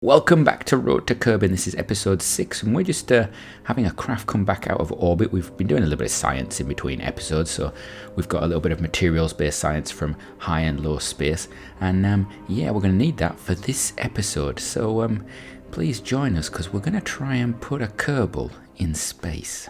Welcome back to Rhode to Kerbin. This is episode 6 and we're just having a craft come back out of orbit. We've been doing a little bit of science in between episodes, so we've got a little bit of materials based science from high and low space, and yeah, we're going to need that for this episode, so please join us because we're going to try and put a Kerbal in space.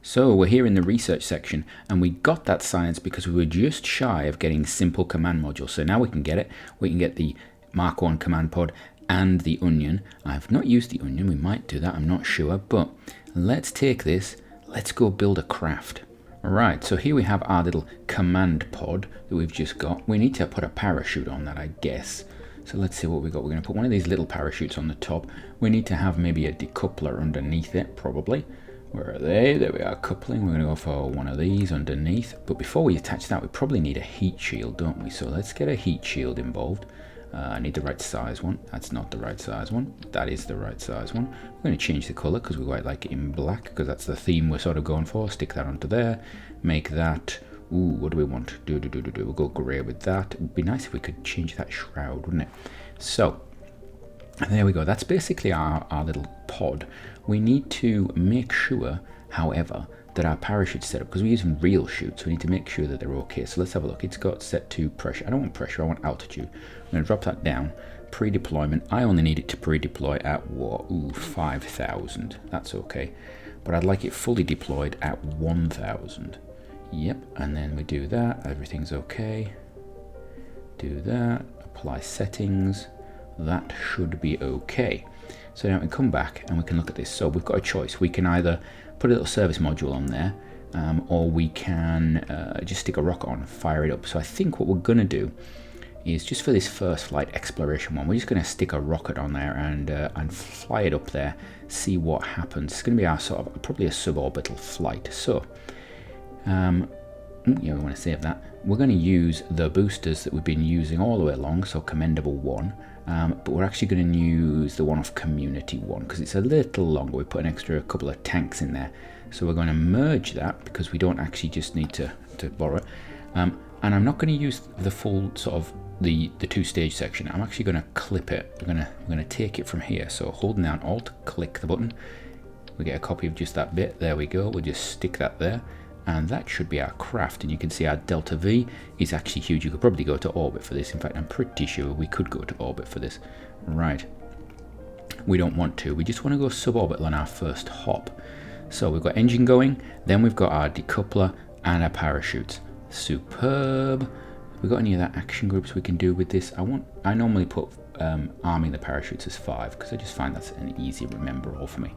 So we're here in the research section, and we got that science because we were just shy of getting simple command modules. So now we can get it. We can get the Mark 1 command pod and the onion. I've not used the onion. We might do that. I'm not sure. But let's take this. Let's go build a craft. Alright, so here we have our little command pod that we've just got. We need to put a parachute on that, I guess. So let's see what we got. We're going to put one of these little parachutes on the top. We need to have maybe a decoupler underneath it, probably. Where are they? There we are, coupling. We're going to go for one of these underneath. But before we attach that, we probably need a heat shield, don't we? So let's get a heat shield involved. I need the right size one. That's not the right size one. That is the right size one. We're going to change the colour because we quite like it in black, because that's the theme we're sort of going for. Stick that onto there. Make that... Ooh, what do we want? We'll go grey with that. It would be nice if we could change that shroud, wouldn't it? So... there we go. That's basically our little pod. We need to make sure, however, that our parachute's set up, because we're using real chutes, so we need to make sure that they're okay. So let's have a look. It's got set to pressure. I don't want pressure, I want altitude. I'm going to drop that down. Pre-deployment. I only need it to pre-deploy at what? Ooh, 5,000. That's okay. But I'd like it fully deployed at 1,000. Yep, and then we do that. Everything's okay. Do that. Apply settings. That should be okay. So now we can come back and we can look at this. So we've got a choice. We can either put a little service module on there, or we can just stick a rocket on and fire it up. So I think what we're going to do is, just for this first flight exploration one, we're just going to stick a rocket on there and fly it up there, see what happens. It's going to be our sort of probably a suborbital flight. So yeah, we want to save that. We're going to use the boosters that we've been using all the way along, so commendable 1. But we're actually going to use the one off community 1 because it's a little longer. We put an extra couple of tanks in there. So we're going to merge that because we don't actually just need to borrow it. And I'm not going to use the full sort of the two-stage section. I'm actually going to clip it. We're going to take it from here. So holding down Alt, click the button. We get a copy of just that bit. There we go. We'll just stick that there. And that should be our craft, and you can see our delta V is actually huge. You could probably go to orbit for this. In fact, I'm pretty sure we could go to orbit for this. Right, we don't want to, we just want to go suborbital on our first hop. So we've got engine going, then we've got our decoupler and our parachutes. Superb. Have we got any of that action groups we can do with this? I normally put arming the parachutes as 5 because I just find that's an easy remember all for me.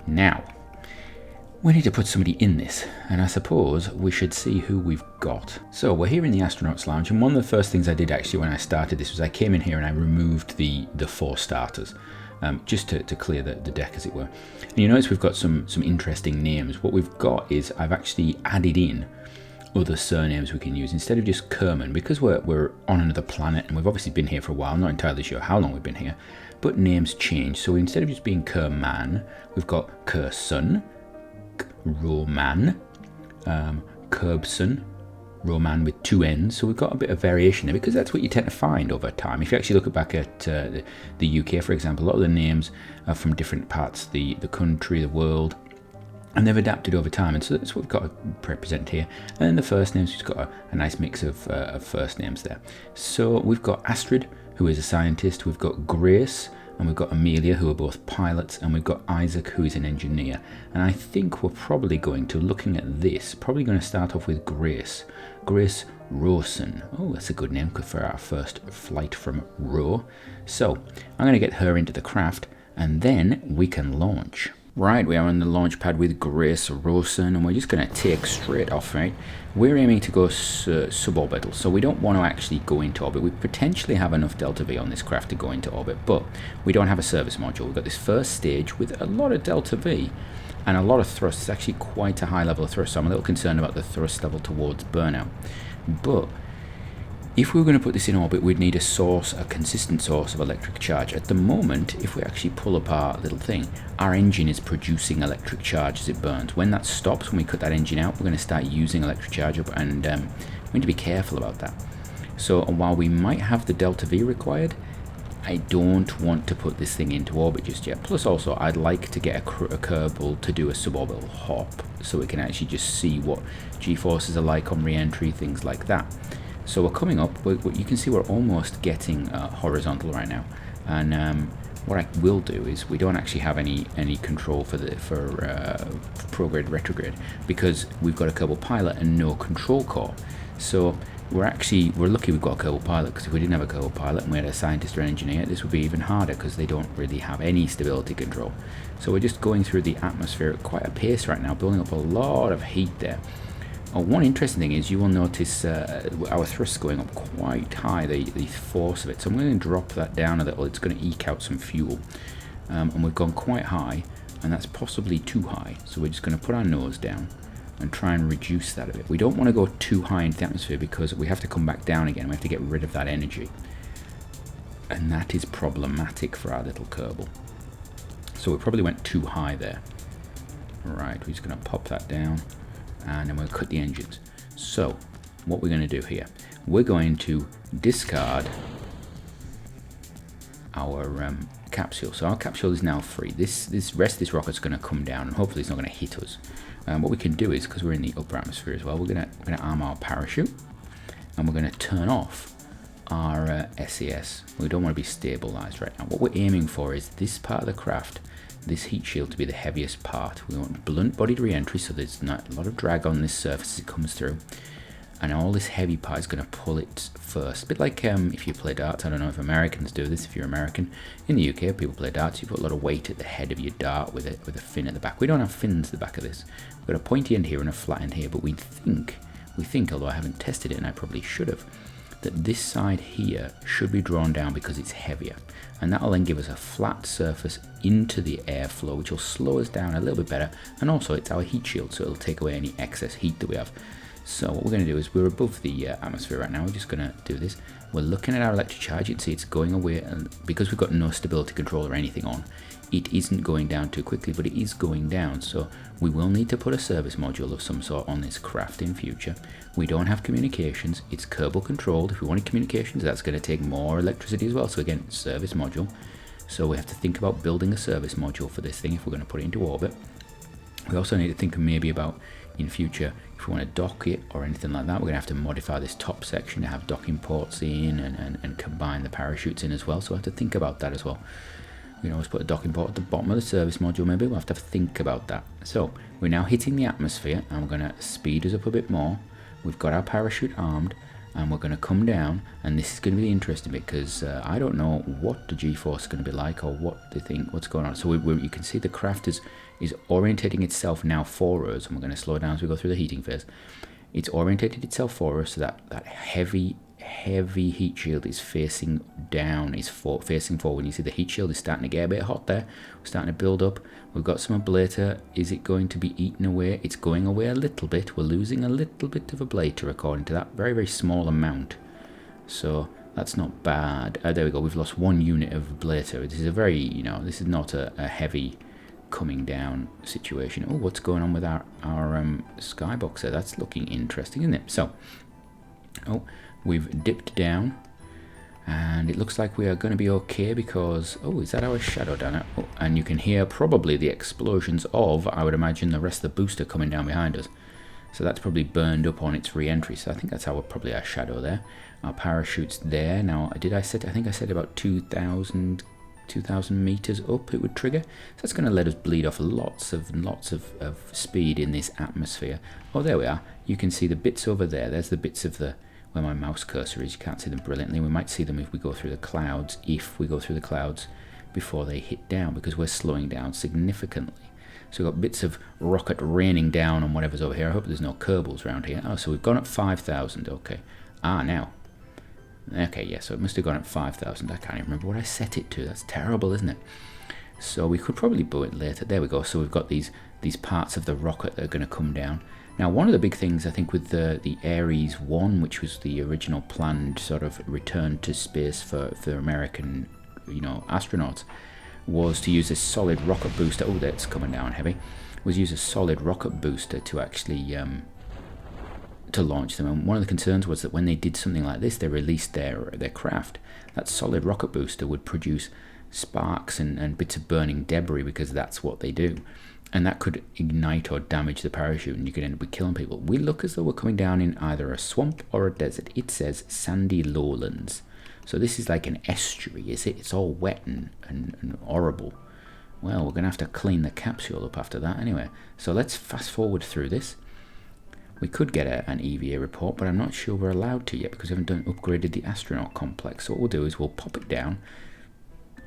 Now we need to put somebody in this, and I suppose we should see who we've got. So we're here in the Astronaut's Lounge, and one of the first things I did actually when I started this was I came in here and I removed the 4 starters, just to clear the deck, as it were. And you notice we've got some interesting names. What we've got is I've actually added in other surnames we can use instead of just Kerbin, because we're on another planet and we've obviously been here for a while. I'm not entirely sure how long we've been here, but names change. So instead of just being Kerman, we've got Kersun, Roman, Kerbson, Roman with 2 N's. So we've got a bit of variation there because that's what you tend to find over time. If you actually look back at the UK, for example, a lot of the names are from different parts, the country, the world, and they've adapted over time. And so that's what we've got to represent here. And then the first names, we've got a nice mix of first names there. So we've got Astrid, who is a scientist. We've got Grace, and we've got Amelia, who are both pilots, and we've got Isaac, who is an engineer. And I think we're probably going to, looking at this, probably going to start off with Grace. Grace Rawson. Oh, that's a good name for our first flight from Rho. So I'm going to get her into the craft, and then we can launch. Right, we are on the launch pad with Grace Rawson, and we're just going to take straight off, right? We're aiming to go suborbital, so we don't want to actually go into orbit. We potentially have enough delta V on this craft to go into orbit, but we don't have a service module. We've got this first stage with a lot of delta V and a lot of thrust. It's actually quite a high level of thrust, so I'm a little concerned about the thrust level towards burnout. But If we were going to put this in orbit, we'd need a consistent source of electric charge. At the moment, if we actually pull up our little thing, our engine is producing electric charge as it burns. When that stops, when we cut that engine out, we're going to start using electric charge up, and we need to be careful about that. So while we might have the delta V required, I don't want to put this thing into orbit just yet. Plus also, I'd like to get a Kerbal to do a suborbital hop, so we can actually just see what G-forces are like on re-entry, things like that. So we're coming up, you can see we're almost getting horizontal right now. And what I will do is, we don't actually have any control for prograde retrograde, because we've got a Kerbal pilot and no control core. So we're lucky we've got a Kerbal pilot, because if we didn't have a Kerbal pilot and we had a scientist or engineer, this would be even harder, because they don't really have any stability control. So we're just going through the atmosphere at quite a pace right now, building up a lot of heat there. One interesting thing is, you will notice our thrust going up quite high, the force of it. So I'm going to drop that down a little. It's going to eke out some fuel. And we've gone quite high, and that's possibly too high. So we're just going to put our nose down and try and reduce that a bit. We don't want to go too high into the atmosphere, because we have to come back down again. We have to get rid of that energy. And that is problematic for our little Kerbal. So we probably went too high there. Right, we're just going to pop that down. And then we'll cut the engines. So what we're going to do here, we're going to discard our capsule. So our capsule is now free. This rest of this rocket's going to come down, and hopefully it's not going to hit us. What we can do is, because we're in the upper atmosphere as well, we're going to arm our parachute, and we're going to turn off our SES. We don't want to be stabilized right now. What we're aiming for is this part of the craft, this heat shield, to be the heaviest part. We want blunt bodied re-entry, so there's not a lot of drag on this surface as it comes through, and all this heavy part is going to pull it first. A bit like if you play darts. I don't know if Americans do this. If you're American, in the UK people play darts, you put a lot of weight at the head of your dart with a fin at the back. We don't have fins at the back of this. We've got a pointy end here and a flat end here, but we think, although I haven't tested it and I probably should have, that this side here should be drawn down because it's heavier, and that'll then give us a flat surface into the airflow, which will slow us down a little bit better, and also it's our heat shield, so it'll take away any excess heat that we have. So what we're going to do is, we're above the atmosphere right now. We're just going to do this. We're looking at our electric charge. You can see it's going away, and because we've got no stability control or anything on, it isn't going down too quickly, but it is going down. So we will need to put a service module of some sort on this craft in future. We don't have communications. It's Kerbal controlled. If we wanted communications, that's going to take more electricity as well. So again, service module. So we have to think about building a service module for this thing if we're going to put it into orbit. We also need to think maybe about, in future, if we want to dock it or anything like that, we're going to have to modify this top section to have docking ports in, and combine the parachutes in as well. So we have to think about that as well. We can always put a docking port at the bottom of the service module. Maybe we'll have to think about that. So we're now hitting the atmosphere, and we're going to speed us up a bit more. We've got our parachute armed, and we're going to come down, and this is going to be the interesting bit, because I don't know what the G-force is going to be like, or what they think, what's going on. So you can see the craft is orientating itself now for us, and we're going to slow down as we go through the heating phase. It's orientated itself for us, so that heavy heat shield is facing down, is facing forward. You see the heat shield is starting to get a bit hot there. We're starting to build up. We've got some ablator. Is it going to be eaten away? It's going away a little bit. We're losing a little bit of ablator according to that. Very, very small amount. So that's not bad. There we go. We've lost 1 unit of ablator. This is a very, this is not a heavy coming down situation. Oh, what's going on with our skybox there? That's looking interesting, isn't it? So, we've dipped down, and it looks like we are going to be okay, because, is that our shadow down there? Oh, and you can hear probably the explosions of, I would imagine, the rest of the booster coming down behind us. So that's probably burned up on its re-entry. So I think that's probably our shadow there. Our parachute's there. Now, I think I said about 2,000 meters up it would trigger. So that's going to let us bleed off lots of speed in this atmosphere. Oh, there we are. You can see the bits over there. There's the bits of where my mouse cursor is. You can't see them brilliantly. We might see them if we go through the clouds, before they hit down, because we're slowing down significantly. So we've got bits of rocket raining down on whatever's over here. I hope there's no Kerbals around here. Oh, so we've gone up 5,000. Okay. Now. Okay, yeah, so it must have gone up 5,000. I can't even remember what I set it to. That's terrible, isn't it? So we could probably bow it later. There we go. So we've got these parts of the rocket that are going to come down. Now, one of the big things I think with the Ares 1, which was the original planned sort of return to space for American, astronauts, was to use a solid rocket booster. Oh, that's coming down heavy. Was use a solid rocket booster to actually to launch them. And one of the concerns was that when they did something like this, they released their craft. That solid rocket booster would produce sparks and bits of burning debris, because that's what they do. And that could ignite or damage the parachute, and you could end up with killing people. We look as though we're coming down in either a swamp or a desert. It says sandy lowlands. So this is like an estuary, is it? It's all wet and horrible. Well, we're going to have to clean the capsule up after that anyway. So let's fast forward through this. We could get an EVA report, but I'm not sure we're allowed to yet because we haven't upgraded the astronaut complex. So what we'll do is we'll pop it down.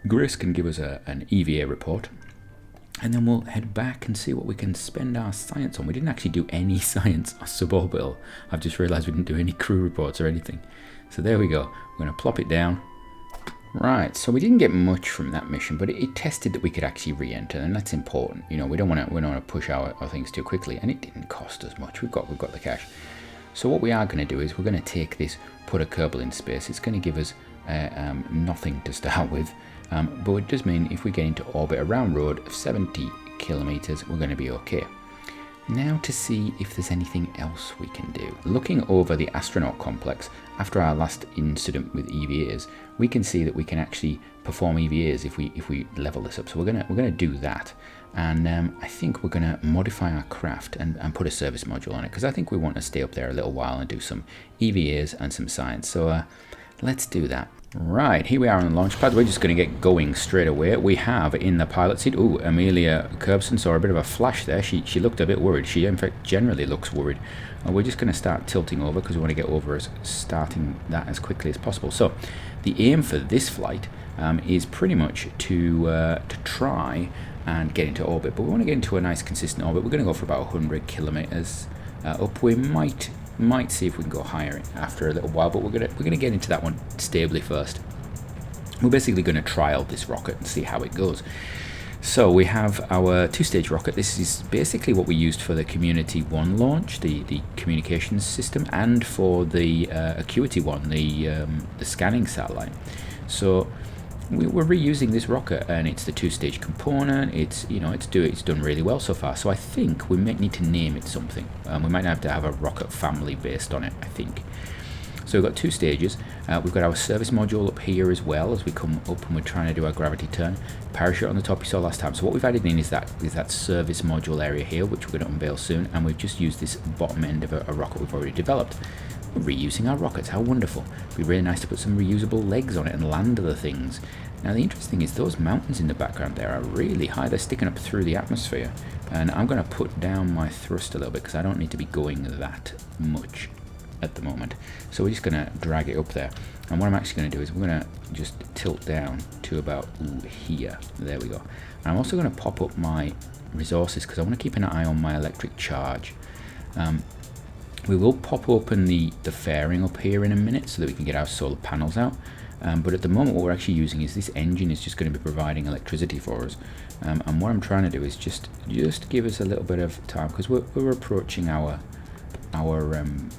Grace can give us an EVA report, and then we'll head back and see what we can spend our science on. We didn't actually do any science on suborbital. I've just realized we didn't do any crew reports or anything. So there we go. We're going to plop it down. Right, so we didn't get much from that mission, but it tested that we could actually re-enter, and that's important. We don't want to push our things too quickly, and it didn't cost us much. We've got the cash. So what we are going to do is we're going to take this, put a Kerbal in space. It's going to give us nothing to start with, but it does mean if we get into orbit around Rhode of 70 kilometers, we're going to be okay. Now to see if there's anything else we can do. Looking over the astronaut complex, after our last incident with EVAs, we can see that we can actually perform EVAs if we level this up. So we're gonna do that, and I think we're gonna modify our craft and put a service module on it, because I think we want to stay up there a little while and do some EVAs and some science. So let's do that. Right, here we are on the launch pad. We're just going to get going straight away. We have in the pilot seat, Amelia Kerbin saw a bit of a flash there. She looked a bit worried. She, in fact, generally looks worried. We're just going to start tilting over because we want to get over starting that as quickly as possible. So the aim for this flight is pretty much to try and get into orbit. But we want to get into a nice consistent orbit. We're going to go for about 100 kilometers up. We might see if we can go higher after a little while, but we're gonna get into that one stably first. We're basically going to trial this rocket and see how it goes. So we have our two-stage rocket. This is basically what we used for the Community 1 launch, the communications system, and for the Acuity 1, the scanning satellite. So we're reusing this rocket, and it's the two-stage component. It's done really well so far. So I think we might need to name it something. We might have to have a rocket family based on it, I think. So we've got two stages. We've got our service module up here as well as we come up, and we're trying to do our gravity turn. Parachute on the top you saw last time. So what we've added in is that service module area here, which we're going to unveil soon, and we've just used this bottom end of a rocket we've already developed. We're reusing our rockets, how wonderful. It'd be really nice to put some reusable legs on it and land the things. Now the interesting is those mountains in the background there are really high. They're sticking up through the atmosphere, and I'm going to put down my thrust a little bit because I don't need to be going that much at the moment. So we're just going to drag it up there, and what I'm actually going to do is we're going to just tilt down to about here. There we go. And I'm also going to pop up my resources because I want to keep an eye on my electric charge. We will pop open the fairing up here in a minute so that we can get our solar panels out. But at the moment what we're actually using is this engine is just going to be providing electricity for us. And what I'm trying to do is just give us a little bit of time, because we're approaching our apoapse.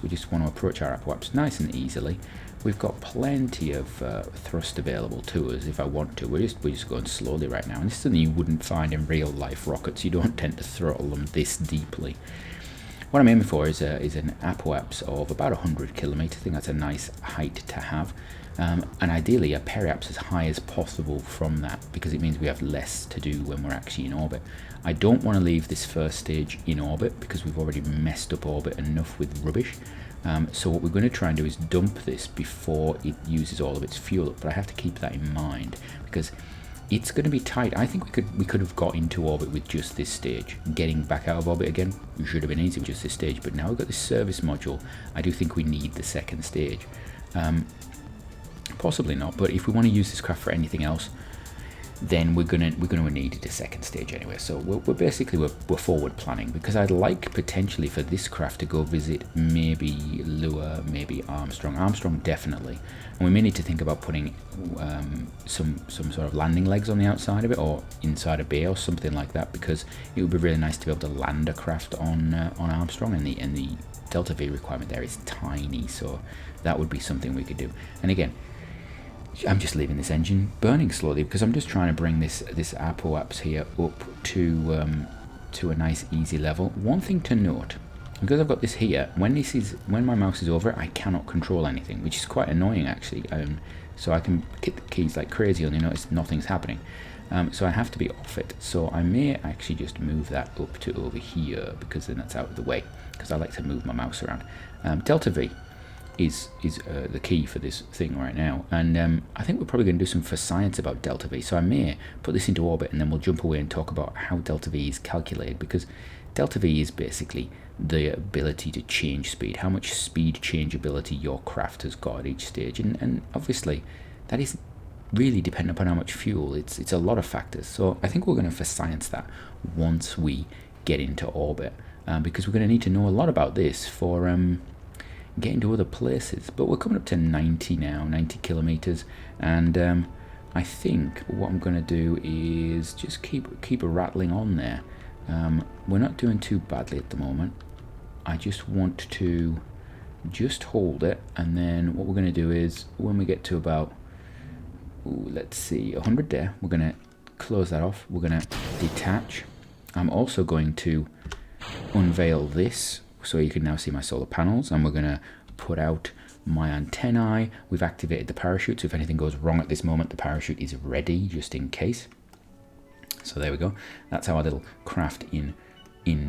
We just want to approach our apoapse nice and easily. We've got plenty of thrust available to us if I want to. We're just going slowly right now, and this is something you wouldn't find in real life rockets. You don't tend to throttle them this deeply. What I'm aiming for is an apoapse of about 100 kilometers. I think that's a nice height to have, and ideally a periapse as high as possible from that, because it means we have less to do when we're actually in orbit. I don't want to leave this first stage in orbit because we've already messed up orbit enough with rubbish. So what we're going to try and do is dump this before it uses all of its fuel, but I have to keep that in mind because it's going to be tight. I think we could have got into orbit with just this stage. Getting back out of orbit again should have been easy with just this stage, but now we've got this service module. I do think we need the second stage. Possibly not, but if we want to use this craft for anything else, then we're gonna need it a second stage anyway. So we're basically forward planning, because I'd like potentially for this craft to go visit maybe Lua, maybe Armstrong definitely, and we may need to think about putting some sort of landing legs on the outside of it, or inside a bay or something like that, because it would be really nice to be able to land a craft on Armstrong, and the delta V requirement there is tiny, so that would be something we could do. And again, I'm just leaving this engine burning slowly because I'm just trying to bring this apps here up to a nice easy level. One thing to note, because I've got this here, when my mouse is over it, I cannot control anything, which is quite annoying actually. So I can hit the keys like crazy and you notice nothing's happening. So I have to be off it. So I may actually just move that up to over here, because then that's out of the way, because I like to move my mouse around. Delta V is the key for this thing right now, and I think we're probably going to do some for science about delta V, so I may put this into orbit and then we'll jump away and talk about how delta V is calculated, because delta V is basically the ability to change speed, how much speed change ability your craft has got at each stage, and obviously that is really dependent upon how much fuel. It's a lot of factors, so I think we're going to for science that once we get into orbit, because we're going to need to know a lot about this for getting to other places. But we're coming up to 90 now, 90 kilometers, and I think what I'm going to do is just keep rattling on there. We're not doing too badly at the moment. I just want to just hold it, and then what we're going to do is when we get to about, let's see, 100 there, we're going to close that off. We're going to detach. I'm also going to unveil this, so you can now see my solar panels, and we're going to put out my antennae. We've activated the parachute, so if anything goes wrong at this moment, the parachute is ready just in case. So there we go. That's our little craft in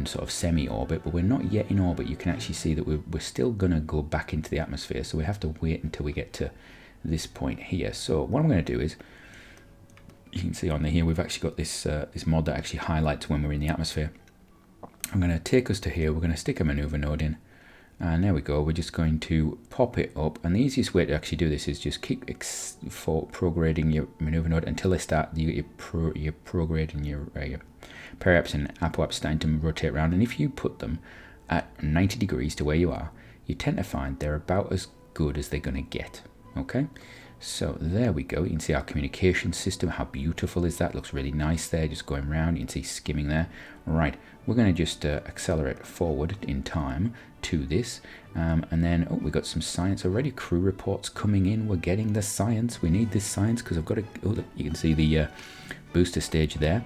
sort of semi-orbit, but we're not yet in orbit. You can actually see that we're still going to go back into the atmosphere, so we have to wait until we get to this point here. So what I'm going to do is, you can see on the here, we've actually got this this mod that actually highlights when we're in the atmosphere. I'm going to take us to here, we're going to stick a maneuver node in, and there we go. We're just going to pop it up, and the easiest way to actually do this is just keep prograding your maneuver node until they start, your prograde and your periaps and apoaps starting to rotate around, and if you put them at 90 degrees to where you are, you tend to find they're about as good as they're going to get. Okay, so there we go. You can see our communication system, how beautiful is that? Looks really nice there, just going around. You can see skimming there. Right, we're going to just accelerate forward in time to this, and then we've got some science already. Crew reports coming in. We're getting the science. We need this science because I've got to, look, you can see the booster stage there.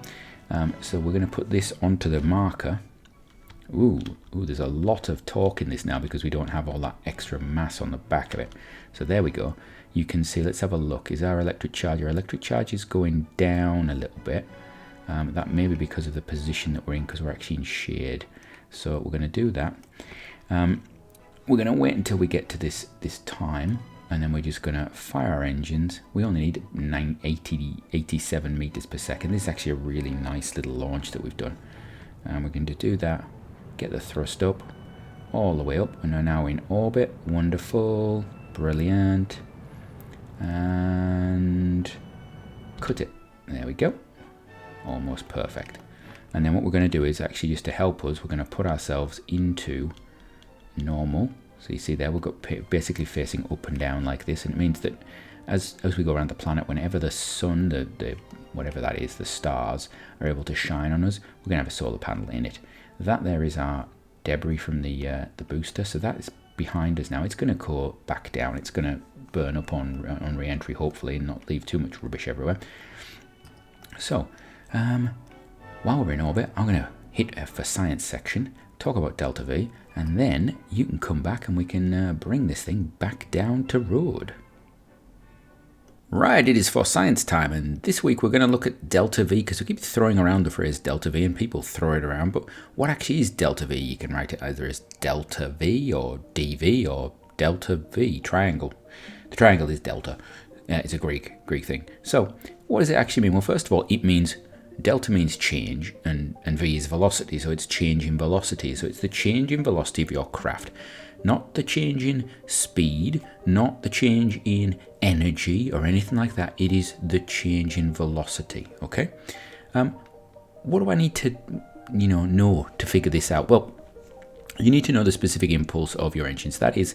So we're going to put this onto the marker. Ooh, there's a lot of torque in this now because we don't have all that extra mass on the back of it. So there we go. You can see, let's have a look. Is our electric charge? Our electric charge is going down a little bit. That may be because of the position that we're in, because we're actually in shade. So we're going to do that. We're going to wait until we get to this time, and then we're just going to fire our engines. We only need 87 meters per second. This is actually a really nice little launch that we've done. And we're going to do that. Get the thrust up, all the way up, and we're now in orbit. Wonderful, brilliant, and cut it. There we go, almost perfect. And then what we're going to do is actually, just to help us, we're going to put ourselves into normal. So you see there, we've got basically facing up and down like this, and it means that as we go around the planet, whenever the sun, the whatever that is, the stars are able to shine on us, we're going to have a solar panel in it. That there is our debris from the booster, so that is behind us now. It's going to go back down. It's going to burn up on re-entry, hopefully, and not leave too much rubbish everywhere. So, while we're in orbit, I'm going to hit a for science section, talk about delta V, and then you can come back and we can bring this thing back down to Rhode. Right, it is for science time, and this week we're going to look at delta V, because we keep throwing around the phrase delta V and people throw it around, but what actually is delta V? You can write it either as delta V or dV or delta V, triangle. The triangle is delta. It's a Greek thing. So what does it actually mean? Well, first of all, it means delta means change, and v is velocity, so it's change in velocity. So it's the change in velocity of your craft, not the change in speed, not the change in energy or anything like that. It is the change in velocity. Okay. What do I need to, know to figure this out? Well, you need to know the specific impulse of your engines. That is,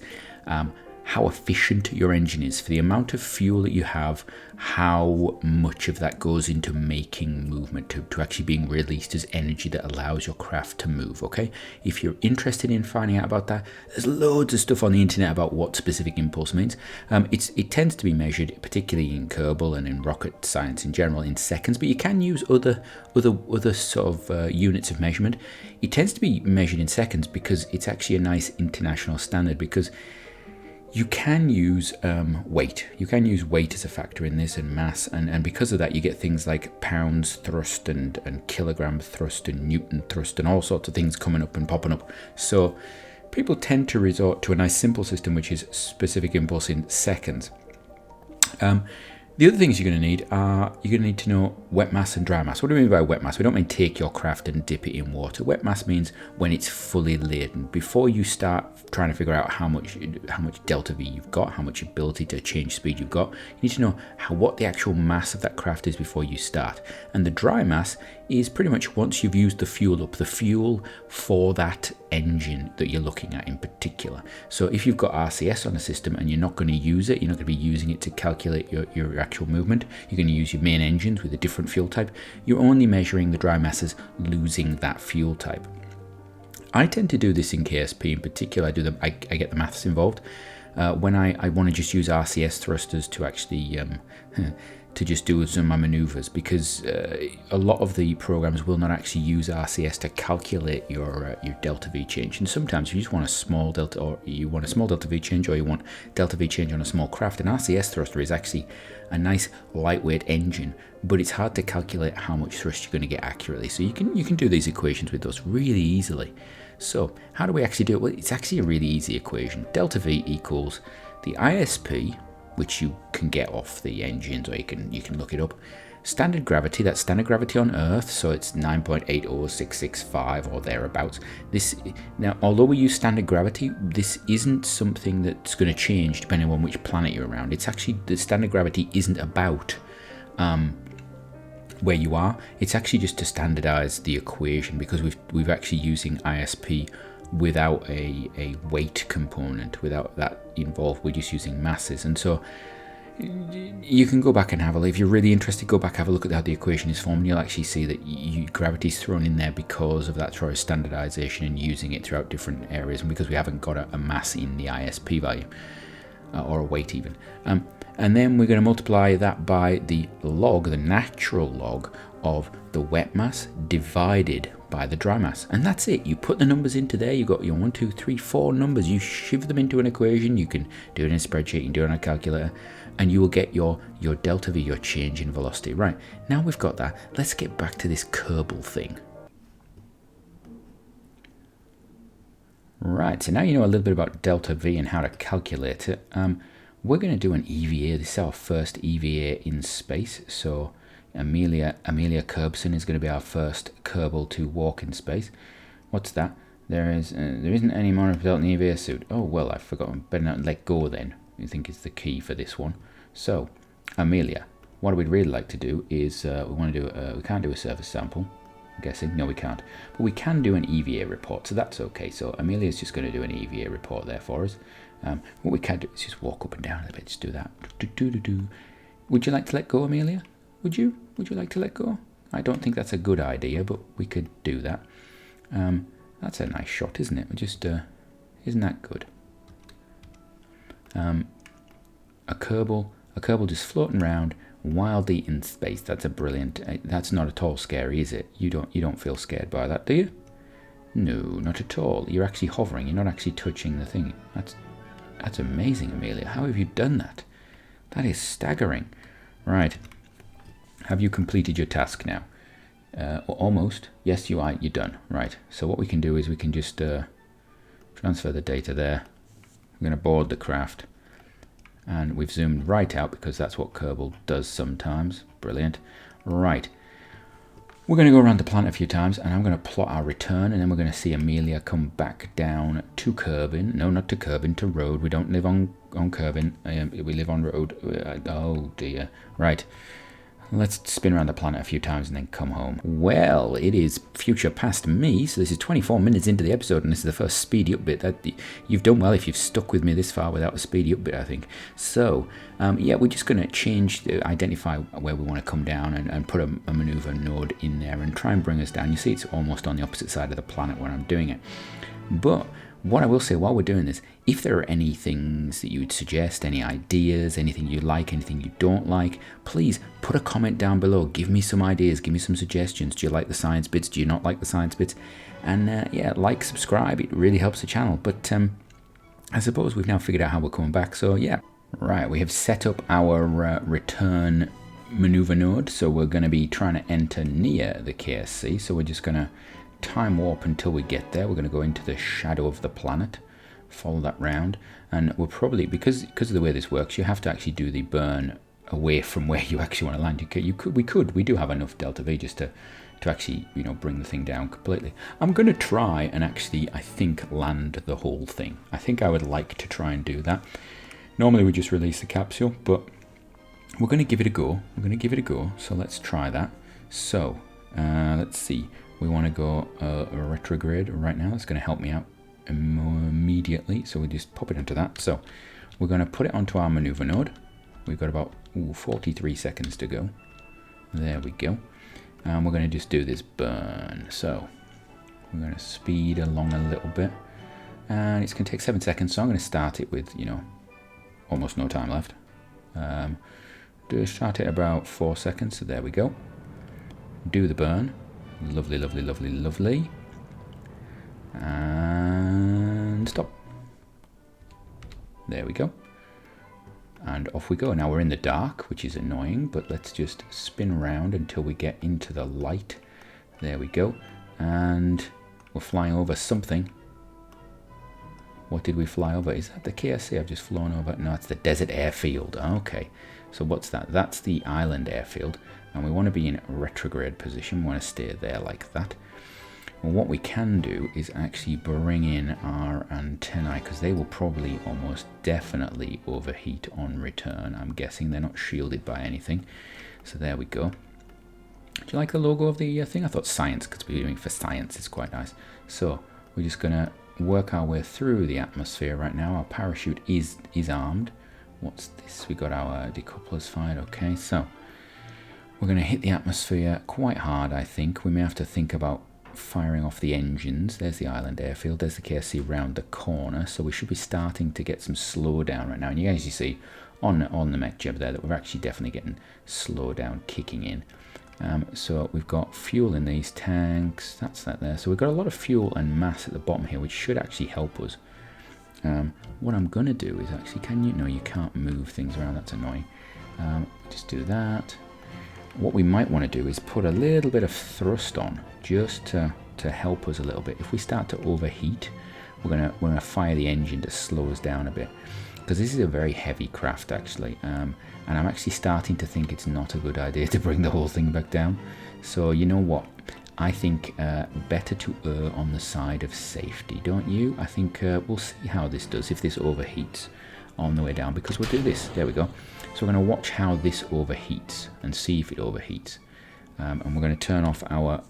how efficient your engine is, for the amount of fuel that you have, how much of that goes into making movement, to actually being released as energy that allows your craft to move. Okay, if you're interested in finding out about that, there's loads of stuff on the internet about what specific impulse means. It tends to be measured, particularly in Kerbal and in rocket science in general, in seconds, but you can use other sort of units of measurement. It tends to be measured in seconds because it's actually a nice international standard, because you can use weight. You can use weight as a factor in this, and mass, and because of that you get things like pounds thrust and kilogram thrust and Newton thrust and all sorts of things coming up and popping up. So people tend to resort to a nice simple system, which is specific impulse in seconds. The other things you're going to need to know wet mass and dry mass. What do we mean by wet mass? We don't mean take your craft and dip it in water. Wet mass means when it's fully laden. Before you start trying to figure out how much delta V you've got, how much ability to change speed you've got, you need to know what the actual mass of that craft is before you start. And the dry mass is pretty much once you've used the fuel up, the fuel for that engine that you're looking at in particular. So if you've got RCS on a system and you're not going to use it, you're not going to be using it to calculate your actual movement, you're going to use your main engines with a different fuel type, you're only measuring the dry masses losing that fuel type. I tend to do this in KSP in particular. I get the maths involved. When I want to just use RCS thrusters to actually to just do some of my maneuvers, because a lot of the programs will not actually use RCS to calculate your delta V change. And sometimes you just want a small delta, or you want a small delta V change, or you want delta V change on a small craft. An RCS thruster is actually a nice lightweight engine, but it's hard to calculate how much thrust you're going to get accurately. So you can do these equations with those really easily. So how do we actually do it? Well, it's actually a really easy equation. Delta V equals the ISP, which you can get off the engines, or you can look it up. Standard gravity, that's standard gravity on Earth, so it's 9.80665 or thereabouts. Now, although we use standard gravity, this isn't something that's going to change depending on which planet you're around. It's actually, the standard gravity isn't about where you are. It's actually just to standardize the equation, because we've actually using ISP without a weight component, without that involved. We're just using masses. And so you can go back and have a look. If you're really interested, go back, have a look at how the equation is formed, and you'll actually see that gravity's thrown in there because of that sort of standardization and using it throughout different areas, and because we haven't got a mass in the ISP value, or a weight even. And then we're going to multiply that by the log, the natural log of the wet mass divided by the dry mass. And that's it. You put the numbers into there. You've got your 1, 2, 3, 4 numbers. You shift them into an equation. You can do it in a spreadsheet. You can do it on a calculator. And you will get your delta V, your change in velocity. Right, now we've got that. Let's get back to this Kerbal thing. Right, so now you know a little bit about delta V and how to calculate it. We're going to do an EVA. This is our first EVA in space. So Amelia Kerbin is going to be our first Kerbal to walk in space. What's that? There isn't any monopilot in the EVA suit. Oh well, I've forgotten. Better not let go then. I think it's the key for this one. So Amelia, what we'd really like to do is we can't do a surface sample. I'm guessing no, we can't. But we can do an EVA report, so that's okay. So Amelia's just going to do an EVA report there for us. What we can do is just walk up and down a bit. Just do that. Would you like to let go, Amelia? Would you like to let go? I don't think that's a good idea, but we could do that. That's a nice shot, isn't it? Isn't that good? A Kerbal just floating around wildly in space. That's a brilliant. That's not at all scary, is it? You don't feel scared by that, do you? No, not at all. You're actually hovering. You're not actually touching the thing. That's amazing, Amelia. How have you done that? That is staggering. Right. Have you completed your task now? Almost. Yes, you are. You're done. Right. So what we can do is we can just transfer the data there. We're going to board the craft. And we've zoomed right out because that's what Kerbal does sometimes. Brilliant. Right. We're going to go around the planet a few times, and I'm going to plot our return, and then we're going to see Amelia come back down to Kerbin. No, not to Kerbin, to Rhode. We don't live on Kerbin. We live on Rhode. Oh dear. Right. Let's spin around the planet a few times and then come home. Well, it is future past me, so this is 24 minutes into the episode, and this is the first speedy upbit. You've done well if you've stuck with me this far without a speedy upbit, I think. So, yeah, we're just going to identify where we want to come down and put a maneuver node in there and try and bring us down. You see it's almost on the opposite side of the planet when I'm doing it. But what I will say while we're doing this, if there are any things that you would suggest, any ideas, anything you like, anything you don't like, please put a comment down below. Give me some ideas, give me some suggestions. Do you like the science bits? Do you not like the science bits? And yeah, like, subscribe. It really helps the channel. But I suppose we've now figured out how we're coming back. So yeah, right, we have set up our return maneuver node. So we're going to be trying to enter near the KSC. So we're just going to time warp until we get there. We're going to go into the shadow of the planet, follow that round, and we'll probably, because of the way this works, you have to actually do the burn away from where you actually want to land. We do have enough delta V just to actually, you know, bring the thing down completely. I'm going to try and actually, I think, land the whole thing. I think I would like to try and do that. Normally we just release the capsule, but we're going to give it a go. So let's try that. So let's see. We want to go retrograde right now. That's going to help me out immediately. So we just pop it into that. So we're going to put it onto our maneuver node. We've got about 43 seconds to go. There we go. And we're going to just do this burn. So we're going to speed along a little bit. And it's going to take 7 seconds. So I'm going to start it with, you know, almost no time left. Do start it about 4 seconds. So there we go. Do the burn. Lovely, lovely, lovely, lovely. And stop. There we go. And off we go. Now we're in the dark, which is annoying, but let's just spin around until we get into the light. There we go. And we're flying over something. What did we fly over? Is that the KSC I've just flown over? No, it's the desert airfield. Okay. So what's that? That's the island airfield. And we want to be in retrograde position. We want to stay there like that. Well, what we can do is actually bring in our antennae, because they will probably almost definitely overheat on return. I'm guessing they're not shielded by anything. So there we go. Do you like the logo of the thing? I thought science, because we're doing for science. It's quite nice. So we're just going to work our way through the atmosphere right now. Our parachute is armed. What's this? We got our decouplers fired. Okay, so we're going to hit the atmosphere quite hard, I think. We may have to think about firing off the engines. There's the island airfield. There's the KSC round the corner. So we should be starting to get some slowdown right now. And you guys, you see on the mech jib there that we're actually definitely getting slowdown kicking in. So we've got fuel in these tanks. That's that there. So we've got a lot of fuel and mass at the bottom here, which should actually help us. What I'm going to do is actually, no, you can't move things around. That's annoying. Just do that. What we might want to do is put a little bit of thrust on, just to help us a little bit. If we start to overheat, we're gonna fire the engine to slow us down a bit, because this is a very heavy craft actually, and I'm actually starting to think it's not a good idea to bring the whole thing back down. So you know what? I think better to err on the side of safety, don't you? I think we'll see how this does, if this overheats on the way down, because we'll do this. There we go. So we're going to watch how this overheats and see if it overheats. And we're going to turn off our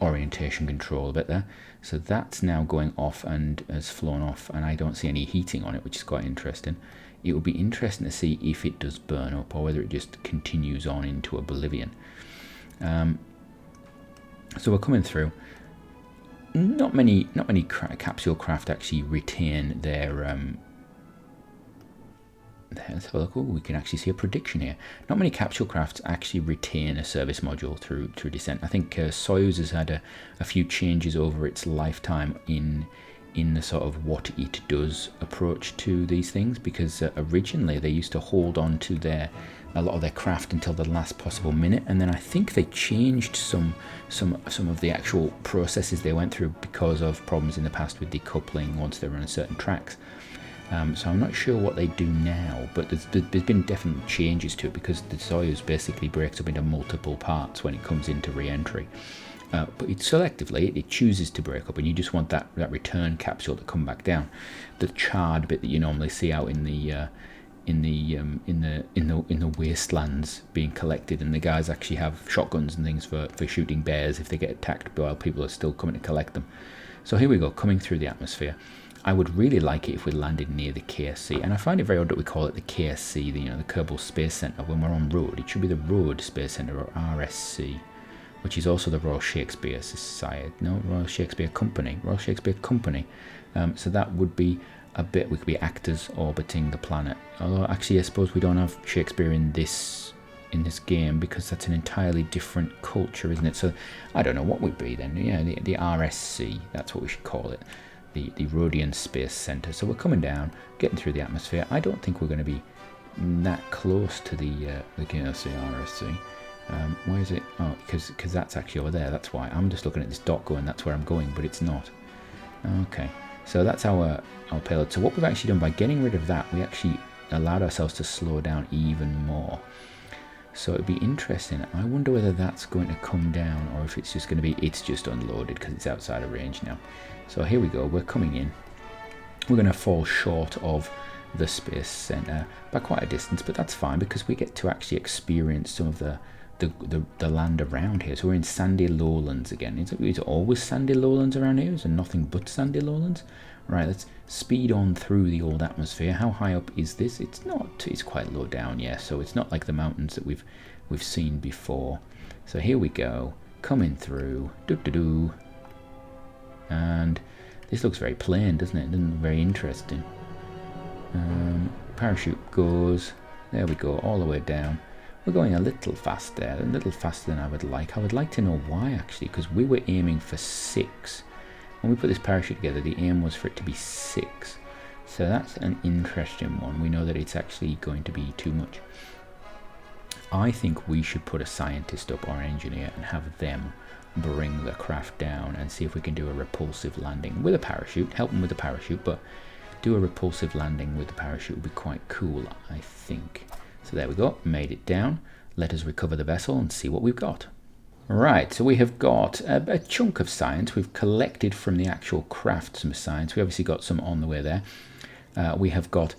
orientation control a bit there. So that's now going off and has flown off, and I don't see any heating on it, which is quite interesting. It will be interesting to see if it does burn up or whether it just continues on into oblivion. So we're coming through. Not many capsule craft actually retain their let's have a look. Ooh, we can actually see a prediction here. Not many capsule crafts actually retain a service module through descent. I think Soyuz has had a few changes over its lifetime in the sort of what it does approach to these things, because originally they used to hold on to a lot of their craft until the last possible minute, and then I think they changed some of the actual processes they went through because of problems in the past with decoupling once they were on certain tracks. So I'm not sure what they do now, but there's been definite changes to it because the Soyuz basically breaks up into multiple parts when it comes into re-entry. But it selectively it chooses to break up, and you just want that return capsule to come back down. The charred bit that you normally see out in the wastelands being collected, and the guys actually have shotguns and things for shooting bears if they get attacked while people are still coming to collect them. So here we go, coming through the atmosphere. I would really like it if we landed near the KSC, and I find it very odd that we call it the KSC, the Kerbal Space Center. When we're on Rhode, it should be the Rhode Space Center, or RSC, which is also the Royal Shakespeare Society. No, Royal Shakespeare Company. Royal Shakespeare Company. So that would be a bit. We could be actors orbiting the planet. Although actually, I suppose we don't have Shakespeare in this game because that's an entirely different culture, isn't it? So I don't know what would be then. Yeah, the RSC. That's what we should call it. The Rhodian Space Center. So we're coming down, getting through the atmosphere. I don't think we're going to be that close to the KSC RSC. Where is it? Oh, because that's actually over there. That's why I'm just looking at this dot going. That's where I'm going, but it's not. Okay, so that's our payload. So what we've actually done by getting rid of that, we actually allowed ourselves to slow down even more. So it'd be interesting. I wonder whether that's going to come down or if it's just going to be, it's just unloaded because it's outside of range now. So here we go, we're coming in. We're going to fall short of the Space Center by quite a distance, but that's fine because we get to actually experience some of the land around here. So we're in sandy lowlands again. Is it always sandy lowlands around here? Is there nothing but sandy lowlands? Right, let's speed on through the old atmosphere. How high up is this? It's not. It's quite low down, yeah. So it's not like the mountains that we've seen before. So here we go, coming through. And this looks very plain, doesn't it? It doesn't look very interesting. Parachute goes. There we go, all the way down. We're going a little faster than I would like. I would like to know why actually, because we were aiming for 6. When we put this parachute together, the aim was for it to be 6. So that's an interesting one. We know that it's actually going to be too much. I think we should put a scientist up or an engineer and have them bring the craft down and see if we can do a repulsive landing with a parachute. Help them with the parachute, but do a repulsive landing with the parachute would be quite cool, I think. So there we go, made it down. Let us recover the vessel and see what we've got. Right, so we have got a chunk of science. We've collected from the actual craft some science. We obviously got some on the way there. We have got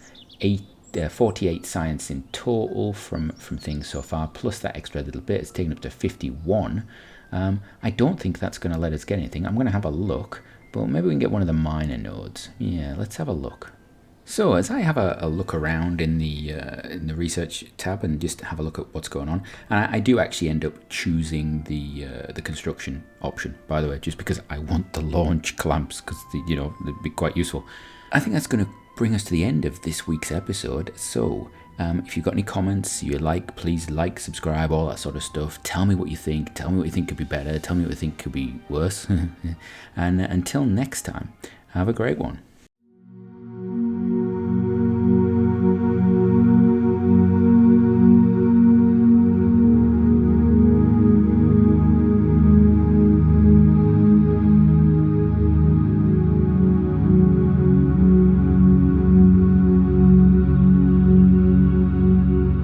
48 science in total from things so far, plus that extra little bit. It's taken up to 51. I don't think that's going to let us get anything. I'm going to have a look, but maybe we can get one of the minor nodes. Yeah, let's have a look. So as I have a look around in the research tab and just have a look at what's going on, and I do actually end up choosing the construction option, by the way, just because I want the launch clamps because they'd be quite useful. I think that's going to bring us to the end of this week's episode. So if you've got any comments you like, please like, subscribe, all that sort of stuff. Tell me what you think. Tell me what you think could be better. Tell me what you think could be worse. And until next time, have a great one.